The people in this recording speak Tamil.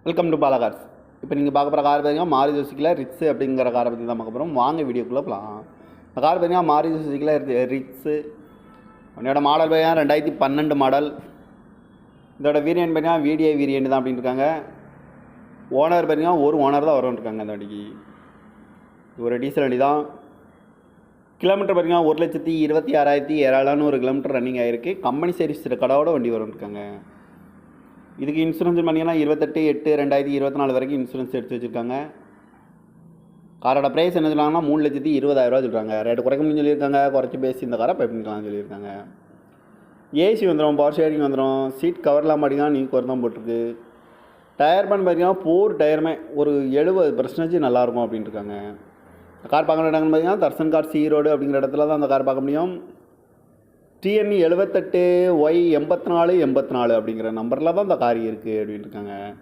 Welcome to Bala cars. இப்போ நீங்கள் பார்க்க போகிற கார் பார்த்தீங்கன்னா மாருதி சுசுக்கியில் ரிட்ஸு அப்படிங்கிற காரை பற்றி தான் பார்க்க போகிறோம். வாங்க வீடியோக்குள்ளே போகலாம். இந்த கார் பார்த்தீங்கன்னா மாருதி சுசுக்கியில் ரிட்ஸு. உன்னோட மாடல் பார்த்தீங்கன்னா 2012 மாடல். இதோட வேரியன்ட் பார்த்தீங்கன்னா VDI வேரியன்ட் தான் அப்படின்னு இருக்காங்க. ஓனர் பார்த்தீங்கன்னா ஒரு ஓனர் தான் வரும்னு இருக்காங்க. இந்த வண்டிக்கு இது ஒரு டீசல் வண்டி தான். கிலோமீட்டர் பார்த்தீங்கன்னா 1,26,700 கிலோமீட்டர் ரன்னிங் ஆகிருக்கு. கம்பெனி சர்வீஸ் கடவோட வண்டி வரும்னு இருக்காங்க. இதுக்கு இன்சூரன்ஸ் பண்ணிங்கன்னா 28/8/2024 வரைக்கும் இன்சூரன்ஸ் எடுத்து வச்சுருக்காங்க. காரோட ப்ரைஸ் என்ன சொல்கிறாங்கன்னா 3,20,000 சொல்கிறாங்க. ரேட்டு குறைக்க முடியும்னு சொல்லியிருக்காங்க. குறைச்சி பேசி இந்த காரை பை பண்ணிக்கலாம்னு சொல்லியிருக்காங்க. ஏசி வந்துடும், பவர் ஷேரிங் வந்துடும். சீட் கவர்லாம் பார்த்தீங்கன்னா நீ குறை தான் போட்டிருக்கு. டயர் பண்ண பார்த்தீங்கன்னா 4 டயருமே ஒரு 70% நல்லாயிருக்கும் அப்படின்ட்டு இருக்காங்க. கார் பார்க்குற இடங்கள்னு பார்த்தீங்கன்னா தர்சன் கார் ஈரோடு அப்படிங்கிற இடத்துல தான் அந்த கார் பார்க்க முடியும். TN 78Y 84 84 அப்படிங்கிற நம்பரில் தான் இந்த கார் இருக்குது அப்படின்ட்டு இருக்காங்க.